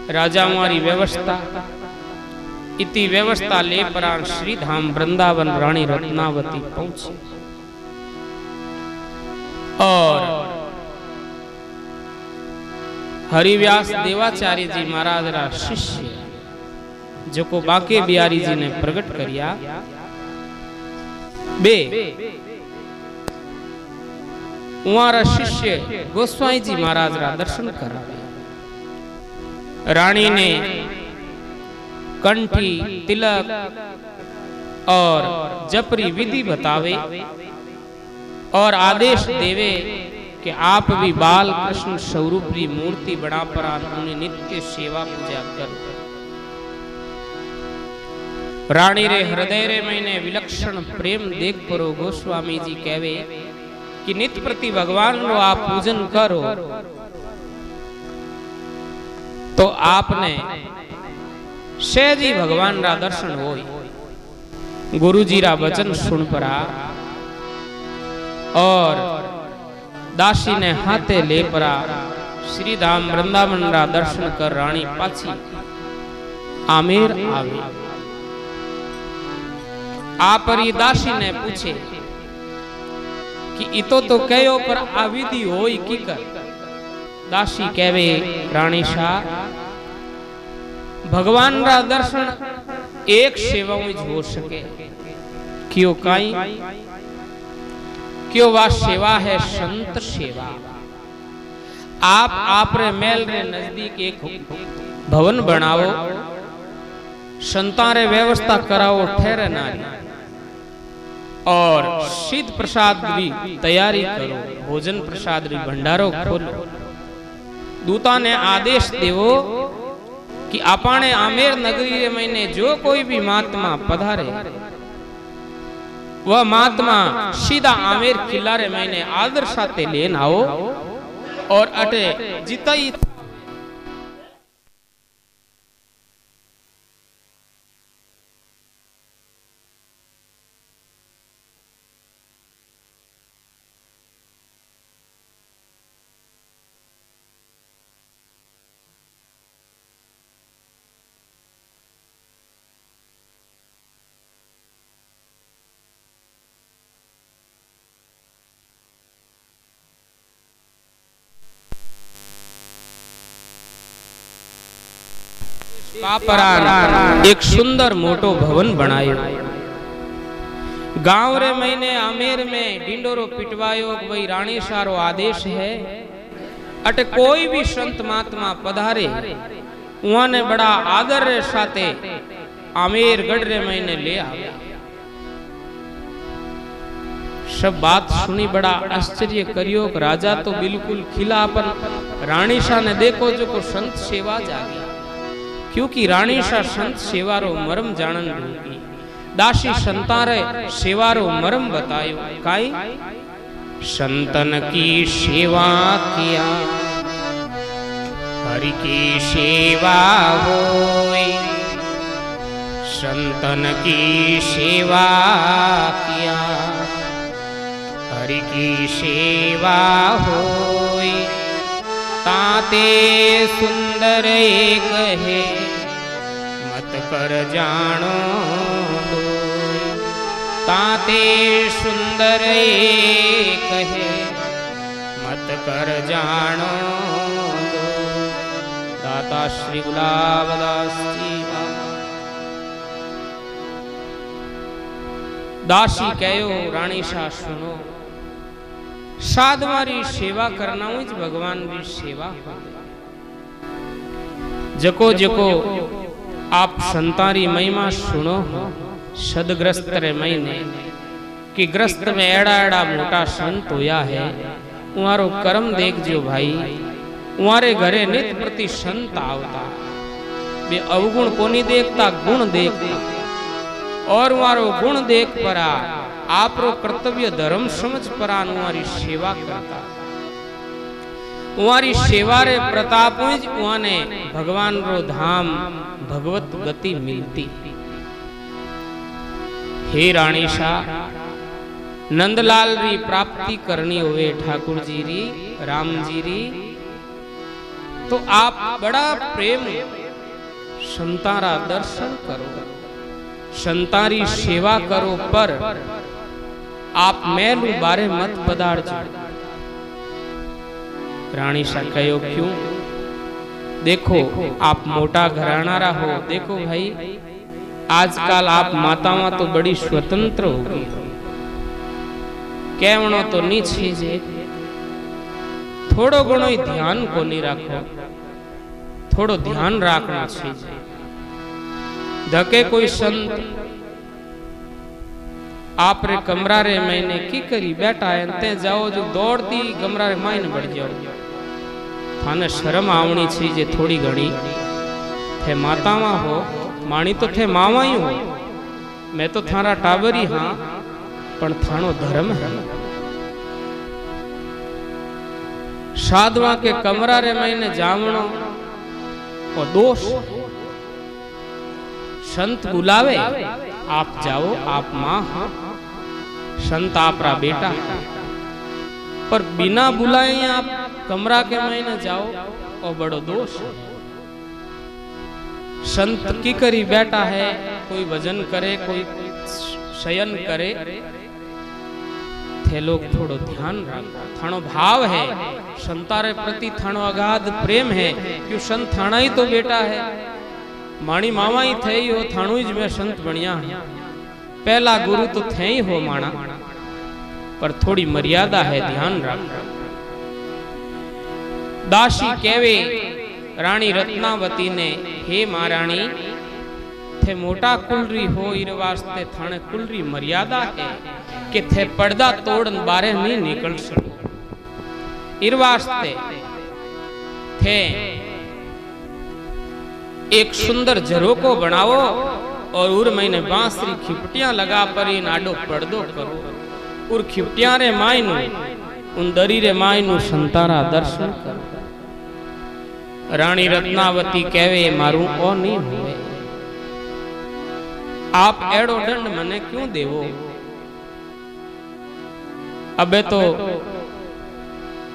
राजा हमारी व्यवस्था, इति व्यवस्था ले परान श्री धाम वृंदावन रानी रत्नावती पहुंची। और हरिव्यास देवाचार्य जी महाराज रा शिष्य जो को बाके बिहारी जी ने प्रकट करिया, बे उमारा शिष्य गोस्वामी जी महाराज रा दर्शन करा। रानी ने कंठी तिलक और जपरी विधि बतावे और आदेश देवे कि आप भी बाल कृष्ण स्वरूप री मूर्ति बना पर उन्हें नित्य सेवा पूजा कर। रानी रे हृदय रे मैंने विलक्षण प्रेम देख परो गोस्वामी जी कहवे कि नित्य प्रति भगवान रो आप पूजन करो तो आपने सहजी भगवान रा दर्शन होय। गुरुजी रा वचन सुन परा और दासी ने हाथे ले परा श्री धाम वृंदावन रा दर्शन कर रानी पाछी आमेर आवे। आपरी दासी ने पूछे कि इतो तो कहो पर आ विधि होई की कर। दासी कहवे रानी शाह भगवान रा दर्शन एक सेवा में हो सके क्यों काई क्यों वा सेवा है संत सेवा। आप रे मेल रे नजदीक एक भवन बनाओ संता रे व्यवस्था कराओ ठहरे नारी और सिद्ध प्रसाद भी तैयारी करो भोजन प्रसाद री भंडारो खोलो। दूता ने आदेश देवो कि आपने आमेर नगरी रे महीने जो कोई भी महात्मा पधारे वह महात्मा सीधा आमेर किला रे महीने आदर साथे लेन आओ और अटे जितई एक सुंदर मोटो भवन बनायो। गांव रे महीने आमेर में डिंडोरो पिटवायो वही रानी सारो आदेश है अटे कोई भी संत महात्मा पधारे वहां ने बड़ा आदर रे साथे आमेर गढ़ रे महीने ले आवे। सब बात सुनी बड़ा आश्चर्य करियो। राजा तो बिल्कुल खिला अपन रानी शाह ने देखो जो को संत सेवा जागी क्योंकि रानी शाह संत सेवारो मरम जानन होगी। दासी संतारे सेवारो मरम बतायो काई संतन की सेवा किया हरि की सेवा होय। संतन की सेवा किया हरि की सेवा होय। ताते सुंदर एक है मत कर जानो दोय। ताते सुंदर एक है मत कर जानो दोय। दाता श्री गुलाबदास जी दासी कहो रानी शाह सुनो साधवारी सेवा करना हुई भगवान भी सेवा जको जको आप संतारी महिमा सुनो सदग्रस्त रे महीने कि ग्रस्त में एड़ा एड़ा मोटा संत होया है उहारो कर्म देख जो भाई। उहारे घरे नित प्रति संत आवता बे अवगुण कोनी देखता गुण देखता और उहारो गुण देख परा आपरो कर्तव्य धर्म समझ परा उहारी सेवा करता। उहारी सेवा रे प्रताप उहाने भगवान रो धाम भगवत गति मिलती। हे रानी शाह नंदलाल री प्राप्ति करनी होवे ठाकुर जी री राम जी री तो आप बड़ा प्रेम संतारा दर्शन करो संतारी सेवा करो पर आप मैलू बारे मत पदार्थ। रानी शाह कहो क्यों देखो आप मोटा घराना रहो देखो भाई आजकल आप मातावां तो बड़ी स्वतंत्र होगी कहवणो तो नी छीजे थोड़ो घणो ही ध्यान को नहीं राखो थोड़ो ध्यान राखना छीजे धके कोई संत आप रे कमरा रे मैंने की करी बैठा है ते जाओ जो दौड़ती कमरा रे मायने बढ़ जाओ थाने शर्म आवनी छी जे थोड़ी घणी थे मातावा हो माणी तो थे मावा ही हो मैं तो थारा टावरी हाँ पण थानो धर्म है साधवा के कमरा रे मैंने जावणो और दोष संत बुलावे आप जाओ आप मां संत आपरा बेटा पर बिना बुलाए आप कमरा के महीने जाओ और बड़ो दोष संत की करी बैठा है कोई वजन करे कोई शयन करे थे लोग थोड़ो ध्यान रखो थानो भाव है संतारे प्रति थानो अगाध प्रेम है क्यों संत थाना ही तो बेटा है माणी मामा ही थे ही हो थाणु ही में संत बनिया पहला गुरु तो थे ही हो माना पर थोड़ी मर्यादा है ध्यान रख दासी केवे रानी रत्नावती ने हे महारानी थे मोटा कुलरी हो इर वास्ते थाने कुलरी मर्यादा है कि थे पर्दा तोड़न बारे नहीं निकल सको इर वास्ते थे एक सुंदर झरोको बनाओ और उर मैंने बांसरी खिपटियां लगा पर इन आडो पर्दो करो उर खिपटियां रे मायनु उन दरी रे मायनु संतारा दर्शन करो रानी रत्नावती कहवे मारू ओ नहीं हुए आप एड़ो दंड मने क्यों देवो अबे तो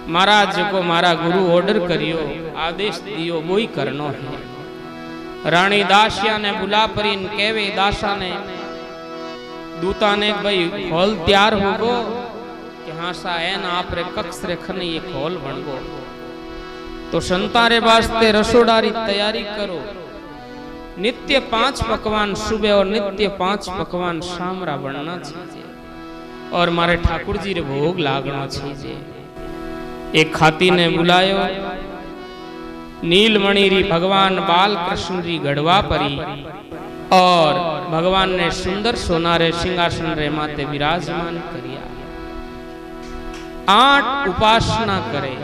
महाराज को मारा गुरु ऑर्डर करियो आदेश दियो वो ही करनो है रानी दासिया ने बुला परीन केवे दासा ने दूता ने भाई हॉल तैयार हो गो कि हाँ सा है ना आप रे कक्ष रे खने ये हॉल बन गो तो संतारे वास्ते रसोडारी तैयारी करो नित्य 5 पकवान सुबह और नित्य 5 पकवान शामरा बनना चाहिए और मारे ठाकुर जी रे भोग लागना चाहिए एक खाती ने बुलायो नीलमणि री भगवान बाल कृष्ण री गढ़वा परी और भगवान ने सुंदर सोनारे सिंहासन रे माते विराजमान करिया 8 उपासना करे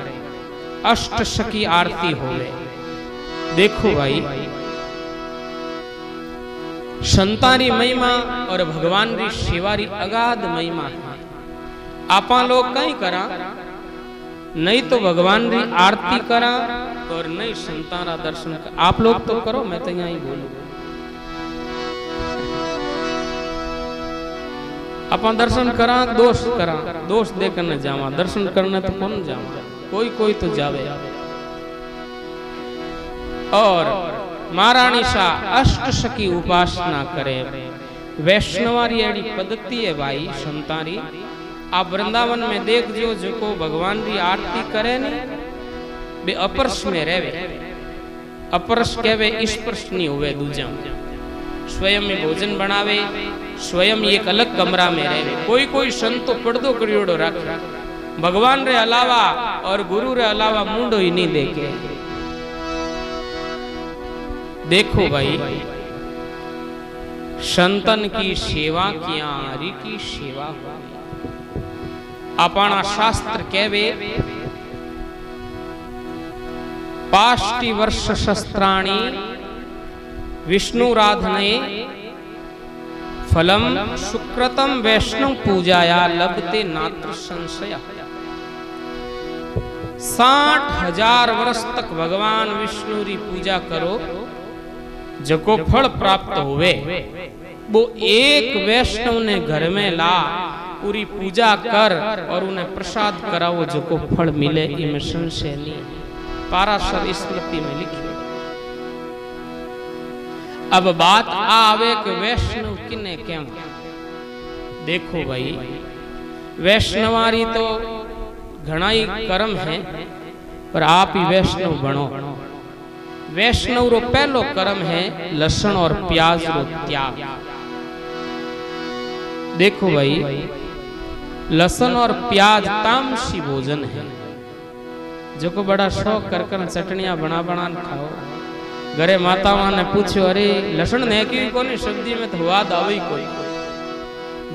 अष्टशकी आरती होवे देखो भाई संतारी महिमा और भगवान री सेवा री अगाध महिमा है आपा लोग कहीं करा नहीं तो भगवान री आरती करा और नहीं संतारा दर्शन कर आप लोग तो करो मैं तो यहां ही बोलूं अपन दर्शन करा दोष देकर न जावा दर्शन करने तो कौन जावा कोई कोई तो जावे और महारानी शाह अष्टशकी उपासना करे वैष्णवारी एडी पद्धति है भाई संतारी आप वृंदावन में देख जो को भगवान की आरती करे ने बे अपरस में रहवे अपरस कहवे स्पर्श नहीं हुए दूजा स्वयं में भोजन बनावे स्वयं एक अलग कमरा में रहे कोई कोई संत तो पर्दो करियोड़ो रखे भगवान रे अलावा और गुरु रे अलावा मुंडो ही नहीं देखे देखो भाई संतन की सेवा किया हरि की सेवा हो अपना शास्त्र कहवे 5 वर्ष शस्त्राणी विष्णुराधने फलम सुकृतम वैष्णव पूजाया लभते नात्र संशय 60,000 वर्ष तक भगवान विष्णु री पूजा करो जको फल प्राप्त हुए वो एक वैष्णव ने घर में ला पूरी पूजा कर और उन्हें प्रसाद कराओ जो को फल मिले इनमें संशय नहीं पाराशर स्मृति में लिखी अब बात आवे कि वैष्णव किने केम देखो भाई वैष्णवारी तो घना ही कर्म है पर आप ही वैष्णव बनो वैष्णव रो पहलो कर्म है लहसुन और प्याज रो त्याग देखो भाई लहसुन और प्याज तामसी भोजन है जो को बड़ा शौक कर चटनियां बना खाओ घरे माताओं ने पूछो अरे लहसुन ने की कोनी सब्जी में तो स्वाद आवे कोई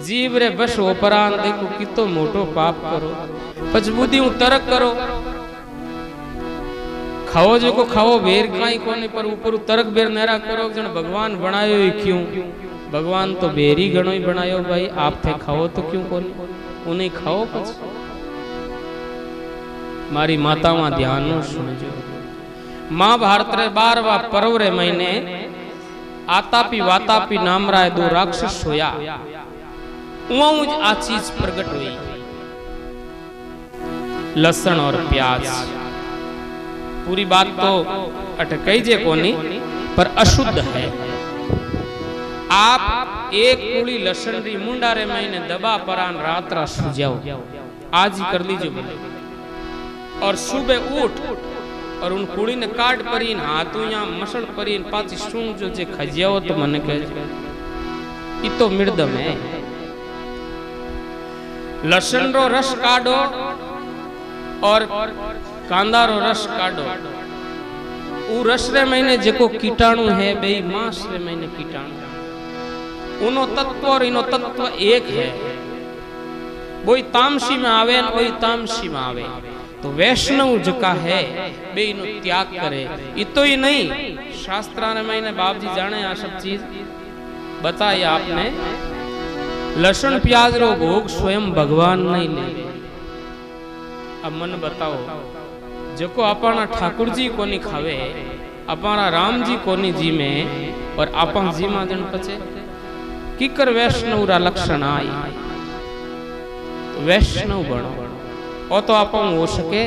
जीव रे बस उपरांत देखो कितो मोटो पाप करो पछ बुद्धि हूं तर्क करो खाओ जो को खाओ बेर काई कोने पर ऊपर तर्क बेर नेरा करो जन भगवान बनायो ही क्यों भगवान तो बेरी गणो ही बनायो भाई आप थे खाओ तो क्यों कोने उन्हें खाओ पछ मारी माता मा ध्यान नो सुनजो महाभारत रे 12वां पर्व रे महीने आतापी वातापी नाम राय दो राक्षस होया उज आ चीज प्रकट हुई लहसुन और प्याज पूरी बात तो अटकई जे कोनी पर अशुद्ध है आप एक कुड़ी लहसुन री मुंडा रे महीने दबा परान रात रा सो जाओ आज ही कर लीजिए बोले और सुबह उठ और उन कुड़ी ने काट परीन हाथों या मसल परीन पाची सूंग जो जे खजियाओ तो मने कहे इतो मृदम है लहसुन रो रस काढ़ो और कांदा रो रस काढ़ो उ रस रे महीने जेको कीटाणु है बे मांस रे महीने कीटाणु उनो तत्व और इनो तत्व एक है वही तामसी में आवे और वही तामसी में आवे तो वैष्णव जका है बे इनो त्याग करे इतो ही नहीं शास्त्र ने महीने बाप जी जाने आ सब चीज बताई आपने लहसुन प्याज रो भोग स्वयं भगवान नहीं ले अब मन बताओ जको अपना ठाकुर जी कोनी खावे अपना राम जी कोनी जी में और आपन जी मा जन पचे किकर वैष्णव रा लक्षण आई वैष्णव बनो ओ तो आपन हो सके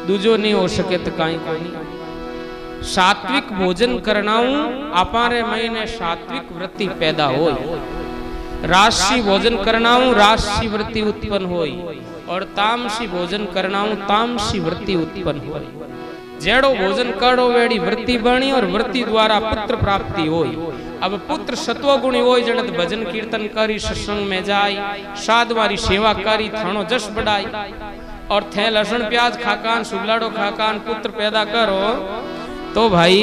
दूजो नहीं हो सके तो काई कोनी सात्विक भोजन करनाऊ अपारे महीने सात्विक वृत्ति पैदा होई राशि भोजन करनाऊ राशि वृत्ति उत्पन्न होई और तामसी भोजन करनाऊ तामसी वृत्ति उत्पन्न होई जेड़ो भोजन करो वेड़ी वृत्ति बनी और वृत्ति द्वारा पुत्र प्राप्ति होई अब पुत्र सत्वगुणी होई जणत भजन कीर्तन करी सत्संग में जाई साधवारी सेवा करी थानो जस बढ़ाई और थे लहसुन प्याज खाकान सुगलाड़ो खाकान पुत्र पैदा करो तो भाई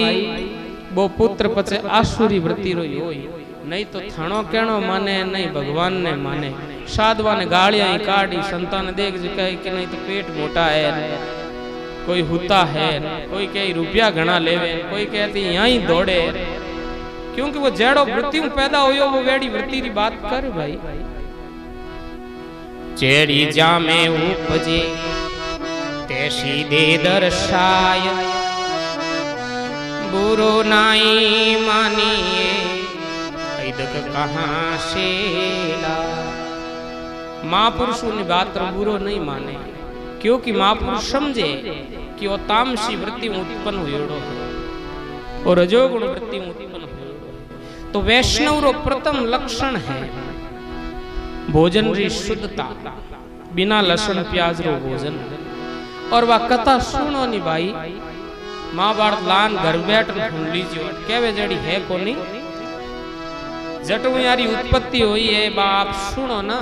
वो पुत्र पचे आसुरी वृत्ति रोई होई नहीं तो थानो कहनो माने नहीं भगवान ने माने साधवा ने गालियां काटी संतान देख जो कहे कि नहीं तो पेट मोटा है कोई हुता है कोई कहे रुपया घना लेवे कोई कहती यहां ही दौड़े क्योंकि वो जेड़ो वृत्ति में पैदा होयो वो वेड़ी वृत्ति री बात कर भाई जेड़ी जामे उपजे तैसी दे दर्शाय बुरो नाई मानिए कहां से महापुरुषों ने बात बुरो नहीं माने क्योंकि महापुरुष समझे कि वो तामसी वृत्ति में उत्पन्न हुयोड़ो और रजोगुण वृत्ति में उत्पन्न हुयोड़ो तो वैष्णव रो प्रथम लक्षण है भोजन री शुद्धता बिना लहसुन प्याज रो भोजन और वह कथा सुनो नी भाई महाभारत लान घर बैठ सुन लीजिए कहवे जड़ी है कोनी जटू यारी उत्पत्ति हुई है बाप सुनो ना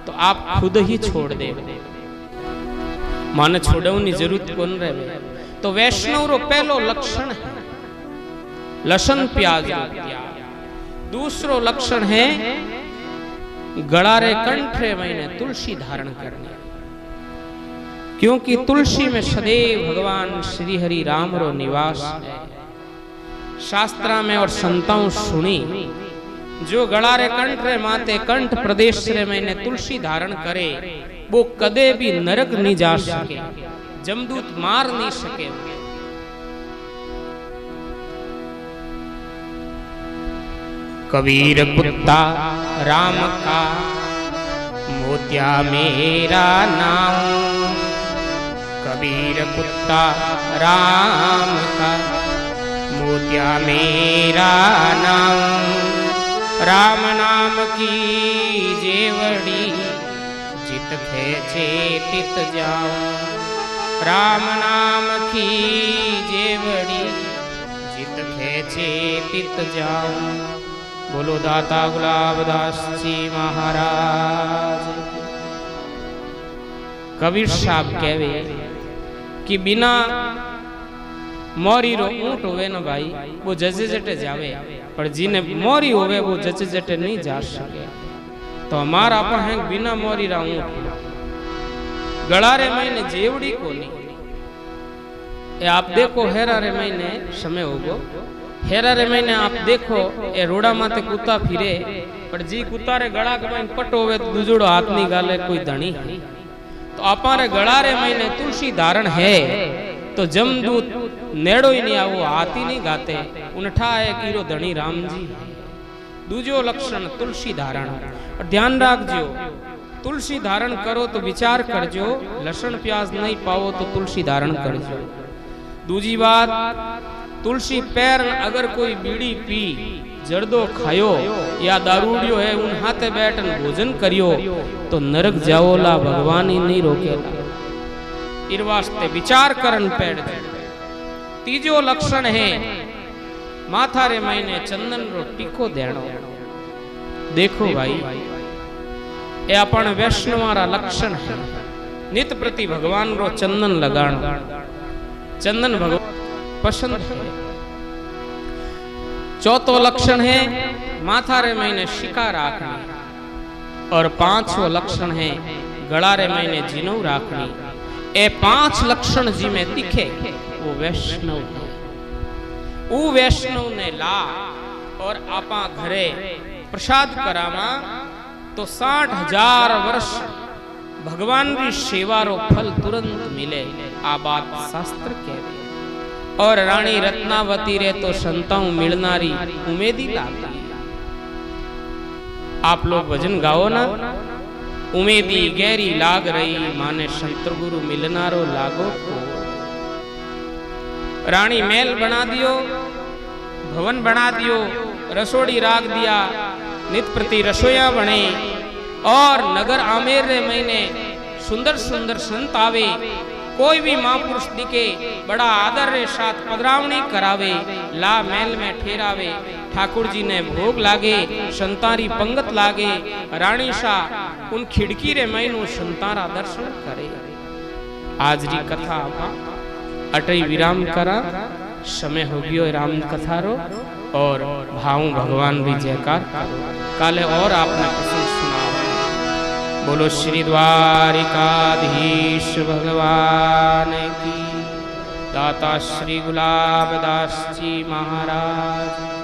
तो आप खुद ही छोड़ दे माने छोड़ने जरूरत कौन रहे तो वैष्णव रो पहलो लक्षण है लहसुन प्याज रो त्याग दूसरो लक्षण है गड़ारे कंठे महीने तुलसी धारण करने क्योंकि तुलसी में सदैव भगवान श्री हरि राम रो निवास है शास्त्रा में और संताओं सुनी जो गड़ारे कंठ रे माते कंठ प्रदेश रे मैंने तुलसी धारण करे वो कदे भी नरक नहीं जा सके जमदूत मार नहीं सके कबीर कुत्ता राम का मोतिया मेरा नाम कबीर कुत्ता राम का मोतिया मेरा नाम राम नाम की जेवड़ी जित खेचे तित जाऊं राम नाम की जेवड़ी जित खेचे तित जाऊं बोलो दाता गुलाबदास जी महाराज कबीर साहब कहवे कि बिना मोरी रो ऊंट होवे ना भाई वो जजे जटे जावे पर जिने मोरी होवे वो जजे जटे नहीं जा सके तो हमारा पर है बिना मोरी राऊं गड़ारे महीने जेवड़ी को नहीं। ये आप देखो हेरा रे महीने समय होगो, हेरा रे महीने आप देखो ये रोड़ा माते कुत्ता फिरे, पर जी कुत्ता रे गड़ा के माइन पट होवे तो दूजोड़ो हाथ नहीं गाले कोई धनी है। तो अपारे गड़ा रे महीने तुलसी धारण है तो जमदूत नेड़ो ही नहीं आवो हाथ ही नहीं गाते, उनठा है कीरो धनी राम जी। दूजो लक्षण तुलसी धारण। और ध्यान रखजो तुलसी धारण करो तो विचार करजो, लसन प्याज नहीं पाओ तो तुलसी धारण करजो। दूजी बात, तुलसी पैर अगर कोई बीड़ी पी जर्दो खायो या दारूडियो है उन हाथे बैठन भोजन करियो तो नरक जाओला भगवान ही नहीं रोकेला। इर वास्ते विचार करन पेड़। तीजो लक्षण है माथा रे महीने चंदन रो टीको देणो। देखो भाई ये अपन वैष्णवारा लक्षण है, नित प्रति भगवान रो चंदन लगाणो। चंदन भगवान पसंद है। चौथो लक्षण है माथा रे महीने शिका राखनी। और पांचवो लक्षण है गला रे महीने जीनऊ राखनी। ए 5 लक्षण जी में दिखे वो वैष्णव है। वो वैष्णव ने ला और आपा घरे प्रसाद करामा तो 60,000 वर्ष भगवान की सेवा रो फल तुरंत मिले। आ बात शास्त्र कहते। और रानी रत्नावती रे तो संताओं मिलनारी उमेदी लागी। आप लोग भजन गाओ ना, उमेदी गहरी लाग रही माने संत गुरु मिलनारो लागो को। रानी महल बना दियो, भवन बना दियो, रसोड़ी राख दिया, नित प्रति रसोया बने और नगर आमेर रे महीने सुंदर सुंदर संत आवे। कोई भी महापुरुष दिखे बड़ा आदर रे साथ पधरावनी करावे, ला महल में ठहरावे, ठाकुर जी ने भोग लागे, संतारी पंगत लागे। रानी शाह उन खिड़की रे महीनों संतारा दर्शन करे। आज री कथा अटई विराम करा, समय हो गयो राम कथा रो और भाव भगवान भी जयकार करो। काले और आपने प्रसंग सुनाओ। बोलो श्री द्वारिकाधीश भगवान की। दाता श्री गुलाबदास जी महाराज।